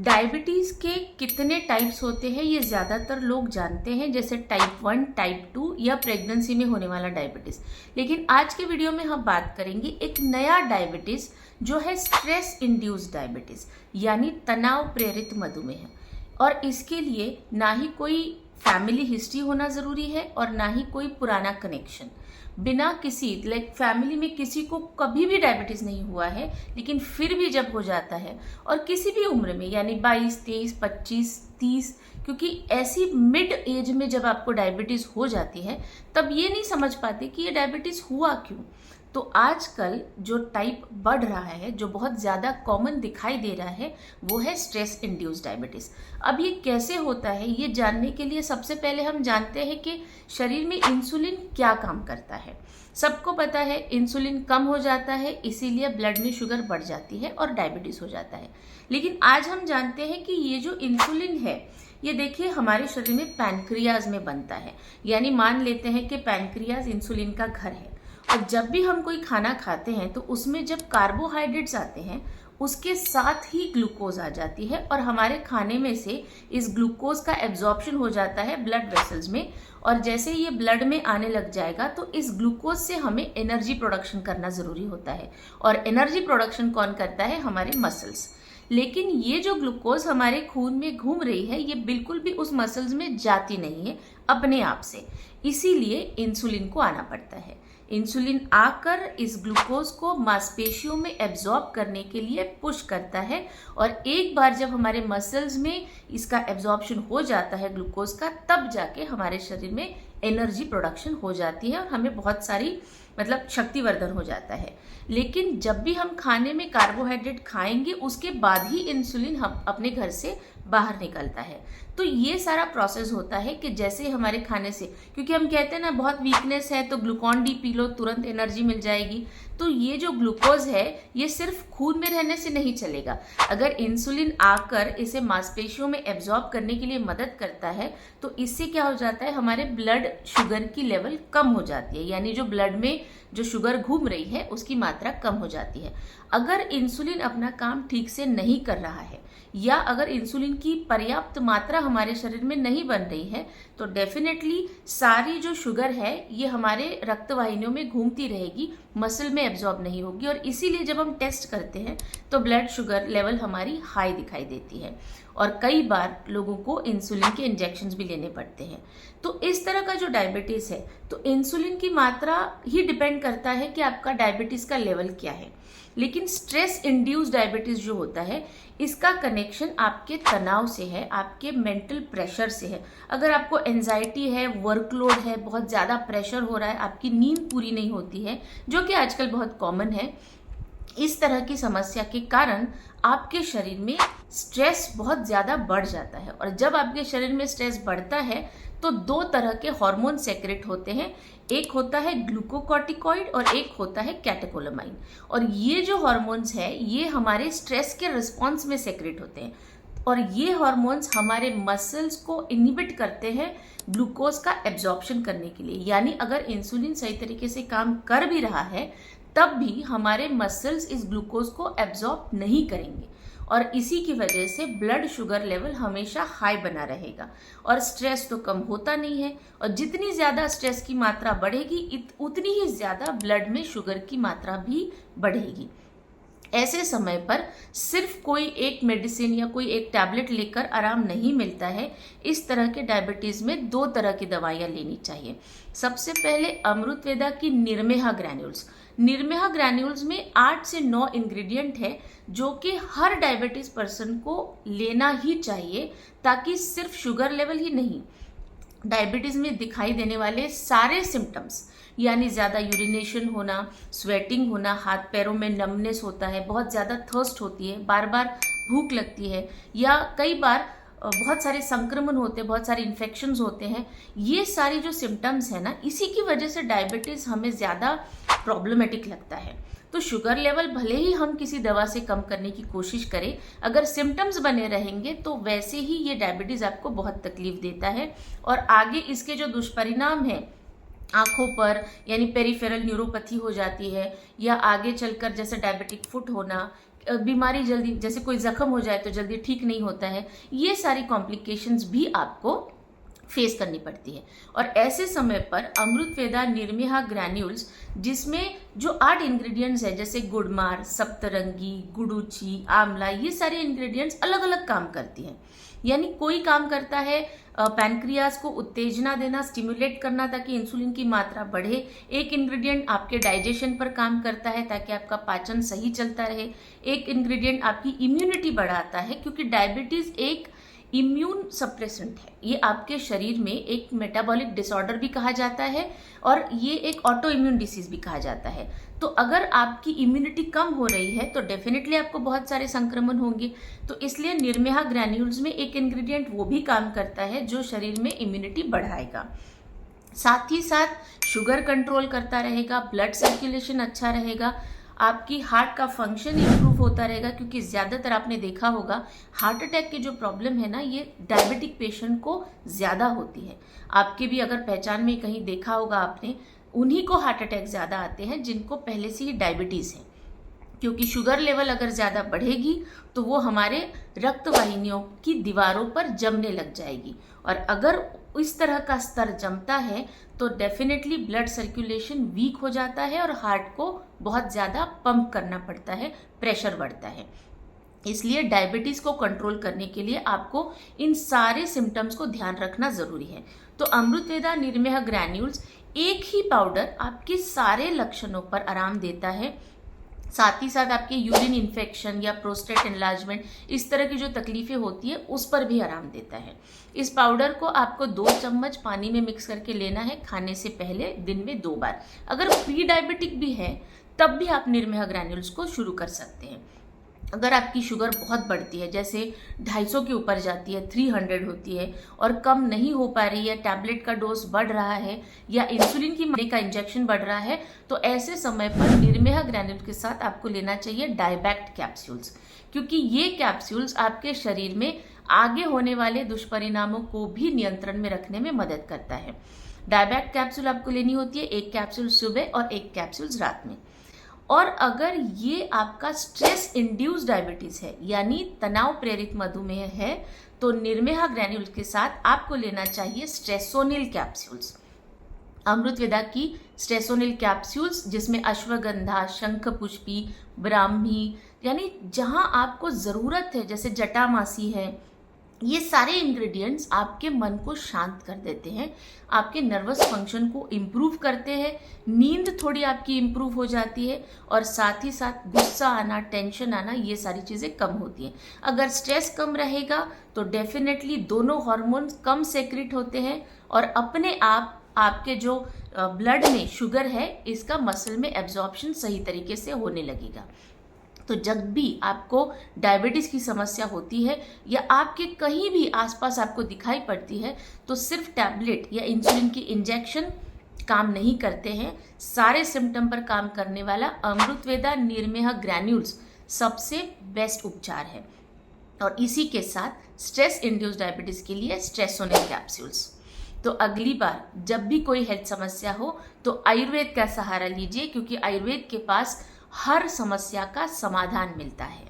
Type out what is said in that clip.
Diabetes के कितने types होते हैं ये ज़्यादातर लोग जानते हैं, जैसे टाइप 1, टाइप 2 या प्रेगनेंसी में होने वाला डायबिटीज़। लेकिन आज के वीडियो में हम बात करेंगे एक नया डायबिटीज़ जो है स्ट्रेस इंड्यूस्ड डायबिटीज़, यानी तनाव प्रेरित मधुमेह। और इसके लिए ना ही कोई फैमिली हिस्ट्री होना ज़रूरी है और ना ही कोई पुराना कनेक्शन। बिना किसी फैमिली में किसी को कभी भी डायबिटीज़ नहीं हुआ है, लेकिन फिर भी जब हो जाता है और किसी भी उम्र में, यानी 22, 23, 25, 30, क्योंकि ऐसी मिड एज में जब आपको डायबिटीज़ हो जाती है तब ये नहीं समझ पाते कि ये डायबिटीज़ हुआ क्यों। तो आजकल जो टाइप बढ़ रहा है, जो बहुत ज़्यादा कॉमन दिखाई दे रहा है, वो है स्ट्रेस इंड्यूस्ड डायबिटीज़। अब ये कैसे होता है ये जानने के लिए सबसे पहले हम जानते हैं कि शरीर में इंसुलिन क्या काम करता है। सबको पता है इंसुलिन कम हो जाता है, इसीलिए ब्लड में शुगर बढ़ जाती है और डायबिटीज़ हो जाता है। लेकिन आज हम जानते हैं कि ये जो इंसुलिन है, ये देखिए हमारे शरीर में पैनक्रियाज में बनता है। यानी मान लेते हैं कि पैनक्रियाज इंसुलिन का घर है। और जब भी हम कोई खाना खाते हैं तो उसमें जब कार्बोहाइड्रेट्स आते हैं उसके साथ ही ग्लूकोज आ जाती है और हमारे खाने में से इस ग्लूकोज का एब्जॉर्प्शन हो जाता है ब्लड वेसल्स में। और जैसे ये ब्लड में आने लग जाएगा तो इस ग्लूकोज से हमें एनर्जी प्रोडक्शन करना ज़रूरी होता है। और एनर्जी प्रोडक्शन कौन करता है? हमारे मसल्स। लेकिन ये जो ग्लूकोज हमारे खून में घूम रही है ये बिल्कुल भी उस मसल्स में जाती नहीं है अपने आप से, इसीलिए इंसुलिन को आना पड़ता है। इंसुलिन आकर इस ग्लूकोज को मांसपेशियों में एब्जॉर्ब करने के लिए पुश करता है और एक बार जब हमारे मसल्स में इसका एब्जॉर्प्शन हो जाता है ग्लूकोज का, तब जाके हमारे शरीर में एनर्जी प्रोडक्शन हो जाती है और हमें बहुत सारी शक्तिवर्धन हो जाता है। लेकिन जब भी हम खाने में कार्बोहाइड्रेट खाएंगे उसके बाद ही इंसुलिन हम अपने घर से बाहर निकलता है। तो ये सारा प्रोसेस होता है कि जैसे हमारे खाने से, क्योंकि हम कहते हैं ना बहुत वीकनेस है तो ग्लूकॉन डी पी लो तुरंत एनर्जी मिल जाएगी, तो ये जो ग्लूकोज है ये सिर्फ खून में रहने से नहीं चलेगा। अगर इंसुलिन आकर इसे मांसपेशियों में एब्जॉर्ब करने के लिए मदद करता है तो इससे क्या हो जाता है, हमारे ब्लड शुगर की लेवल कम हो जाती है, यानी जो ब्लड में जो शुगर घूम रही है उसकी मात्रा कम हो जाती है। अगर इंसुलिन अपना काम ठीक से नहीं कर रहा है या अगर इंसुलिन की पर्याप्त मात्रा हमारे शरीर में नहीं बन रही है तो डेफिनेटली सारी जो शुगर है ये हमारे रक्त वाहिनियों में घूमती रहेगी, मसल में एब्जॉर्ब नहीं होगी। और इसीलिए जब हम टेस्ट करते हैं तो ब्लड शुगर लेवल हमारी हाई दिखाई देती है और कई बार लोगों को इंसुलिन के इंजेक्शंस भी लेने पड़ते हैं। तो इस तरह का जो डायबिटीज़ है तो इंसुलिन की मात्रा ही डिपेंड करता है कि आपका डायबिटीज़ का लेवल क्या है। लेकिन स्ट्रेस इंड्यूस्ड डायबिटीज़ जो होता है इसका कनेक्शन आपके तनाव से है, आपके मेंटल प्रेशर से है। अगर आपको एंजाइटी है, वर्कलोड है, बहुत ज़्यादा प्रेशर हो रहा है, आपकी नींद पूरी नहीं होती है, जो कि आजकल बहुत कॉमन है, इस तरह की समस्या के कारण आपके शरीर में स्ट्रेस बहुत ज़्यादा बढ़ जाता है। और जब आपके शरीर में स्ट्रेस बढ़ता है तो दो तरह के हार्मोन सेक्रेट होते हैं, एक होता है ग्लूकोकॉर्टिकॉइड और एक होता है कैटेकोलामाइन। और ये जो हार्मोन्स है ये हमारे स्ट्रेस के रिस्पॉन्स में सेक्रेट होते हैं और ये हार्मोन्स हमारे मसल्स को इनहिबिट करते हैं ग्लूकोज का एब्जॉर्प्शन करने के लिए। यानी अगर इंसुलिन सही तरीके से काम कर भी रहा है तब भी हमारे मसल्स इस ग्लूकोज को एब्जॉर्ब नहीं करेंगे और इसी की वजह से ब्लड शुगर लेवल हमेशा हाई बना रहेगा और स्ट्रेस तो कम होता नहीं है। और जितनी ज़्यादा स्ट्रेस की मात्रा बढ़ेगी उतनी ही ज़्यादा ब्लड में शुगर की मात्रा भी बढ़ेगी। ऐसे समय पर सिर्फ कोई एक मेडिसिन या कोई एक टैबलेट लेकर आराम नहीं मिलता है। इस तरह के डायबिटीज़ में दो तरह की दवाइयाँ लेनी चाहिए। सबसे पहले अमृतवेदा की निर्मेहा ग्रैन्यूल्स। निर्मेहा ग्रैन्यूल्स में 8 से 9 इंग्रेडिएंट है जो कि हर डायबिटीज़ पर्सन को लेना ही चाहिए, ताकि सिर्फ शुगर लेवल ही नहीं, डायबिटीज़ में दिखाई देने वाले सारे सिम्टम्स, यानी ज़्यादा यूरिनेशन होना, स्वेटिंग होना, हाथ पैरों में नमनेस होता है, बहुत ज़्यादा थर्स्ट होती है, बार बार भूख लगती है, या कई बार बहुत सारे संक्रमण होते हैं, बहुत सारे इन्फेक्शंस होते हैं, ये सारी जो सिम्टम्स है ना, इसी की वजह से डायबिटीज़ हमें ज़्यादा प्रॉब्लमेटिक लगता है। तो शुगर लेवल भले ही हम किसी दवा से कम करने की कोशिश करें, अगर सिम्टम्स बने रहेंगे तो वैसे ही ये डायबिटीज़ आपको बहुत तकलीफ देता है और आगे इसके जो दुष्परिणाम हैं आंखों पर, यानी पेरिफेरल न्यूरोपैथी हो जाती है, या आगे चलकर जैसे डायबिटिक फुट होना बीमारी जल्दी, जैसे कोई जख्म हो जाए तो जल्दी ठीक नहीं होता है, ये सारी कॉम्प्लिकेशंस भी आपको फेस करनी पड़ती है। और ऐसे समय पर अमृतवेदा निर्मेहा ग्रैन्यूल्स, जिसमें जो 8 इंग्रेडिएंट्स है जैसे गुड़मार, सप्तरंगी, गुड़ूची, आंवला, ये सारे इंग्रेडिएंट्स अलग अलग काम करती हैं। यानी कोई काम करता है पैनक्रियाज को उत्तेजना देना, स्टिमुलेट करना ताकि इंसुलिन की मात्रा बढ़े। एक इंग्रेडिएंट आपके डाइजेशन पर काम करता है ताकि आपका पाचन सही चलता रहे। एक इंग्रेडिएंट आपकी इम्यूनिटी बढ़ाता है, क्योंकि डायबिटीज एक इम्यून सप्रेसेंट है। ये आपके शरीर में एक मेटाबॉलिक डिसऑर्डर भी कहा जाता है और ये एक ऑटो इम्यून डिसीज भी कहा जाता है। तो अगर आपकी इम्यूनिटी कम हो रही है तो डेफिनेटली आपको बहुत सारे संक्रमण होंगे। तो इसलिए निर्मेहा ग्रैन्यूल्स में एक इंग्रेडिएंट वो भी काम करता है जो शरीर में इम्यूनिटी बढ़ाएगा। साथ ही साथ शुगर कंट्रोल करता रहेगा, ब्लड सर्कुलेशन अच्छा रहेगा, आपकी हार्ट का फंक्शन इंप्रूव होता रहेगा। क्योंकि ज़्यादातर आपने देखा होगा हार्ट अटैक की जो प्रॉब्लम है ना, ये डायबिटिक पेशेंट को ज़्यादा होती है। आपके भी अगर पहचान में कहीं देखा होगा आपने, उन्हीं को हार्ट अटैक ज़्यादा आते हैं जिनको पहले से ही डायबिटीज़ है। क्योंकि शुगर लेवल अगर ज़्यादा बढ़ेगी तो वो हमारे रक्त वाहिनियों की दीवारों पर जमने लग जाएगी, और अगर इस तरह का स्तर जमता है तो डेफिनेटली ब्लड सर्कुलेशन वीक हो जाता है और हार्ट को बहुत ज़्यादा पंप करना पड़ता है, प्रेशर बढ़ता है। इसलिए डायबिटीज़ को कंट्रोल करने के लिए आपको इन सारे सिम्टम्स को ध्यान रखना ज़रूरी है। तो अमृतवेदा निर्मेहा ग्रैन्यूल्स एक ही पाउडर आपके सारे लक्षणों पर आराम देता है। साथ ही साथ आपके यूरिन इन्फेक्शन या प्रोस्टेट एनलार्जमेंट, इस तरह की जो तकलीफें होती है उस पर भी आराम देता है। इस पाउडर को आपको 2 चम्मच पानी में मिक्स करके लेना है खाने से पहले, दिन में 2 बार। अगर प्री डायबिटिक भी है तब भी आप निर्मेहा ग्रैन्यूल्स को शुरू कर सकते हैं। अगर आपकी शुगर बहुत बढ़ती है, जैसे 250 के ऊपर जाती है, 300 होती है और कम नहीं हो पा रही है, टैबलेट का डोज बढ़ रहा है या इंसुलिन की मात्रा का इंजेक्शन बढ़ रहा है, तो ऐसे समय पर निर्मेहा ग्रैन्यूल के साथ आपको लेना चाहिए डायबैक्ट कैप्सूल्स। क्योंकि ये कैप्सूल्स आपके शरीर में आगे होने वाले दुष्परिणामों को भी नियंत्रण में रखने में मदद करता है। डायबैक्ट कैप्सूल आपको लेनी होती है, 1 कैप्सूल सुबह और 1 कैप्सूल रात में। और अगर ये आपका स्ट्रेस इंड्यूस डायबिटीज है, यानी तनाव प्रेरित मधुमेह है, तो निर्मेहा ग्रैन्यूल के साथ आपको लेना चाहिए स्ट्रेसोनिल कैप्सूल्स। अमृतवेदा की स्ट्रेसोनिल कैप्सूल्स, जिसमें अश्वगंधा, शंखपुष्पी, ब्राह्मी, यानी जहां आपको जरूरत है, जैसे जटामासी है, ये सारे इंग्रेडिएंट्स आपके मन को शांत कर देते हैं, आपके नर्वस फंक्शन को इम्प्रूव करते हैं, नींद थोड़ी आपकी इम्प्रूव हो जाती है, और साथ ही साथ गुस्सा आना, टेंशन आना, ये सारी चीज़ें कम होती हैं। अगर स्ट्रेस कम रहेगा तो डेफिनेटली दोनों हार्मोन्स कम सेक्रेट होते हैं और अपने आप आपके जो ब्लड में शुगर है इसका मसल में एब्जॉर्प्शन सही तरीके से होने लगेगा। तो जब भी आपको डायबिटीज़ की समस्या होती है या आपके कहीं भी आसपास आपको दिखाई पड़ती है, तो सिर्फ टैबलेट या इंसुलिन की इंजेक्शन काम नहीं करते हैं। सारे सिम्टम पर काम करने वाला अमृतवेदा निर्मेहा ग्रैन्यूल्स सबसे बेस्ट उपचार है। और इसी के साथ स्ट्रेस इंड्यूस डायबिटीज़ के लिए स्ट्रेसोनिल कैप्सूल्स। तो अगली बार जब भी कोई हेल्थ समस्या हो तो आयुर्वेद का सहारा लीजिए, क्योंकि आयुर्वेद के पास हर समस्या का समाधान मिलता है।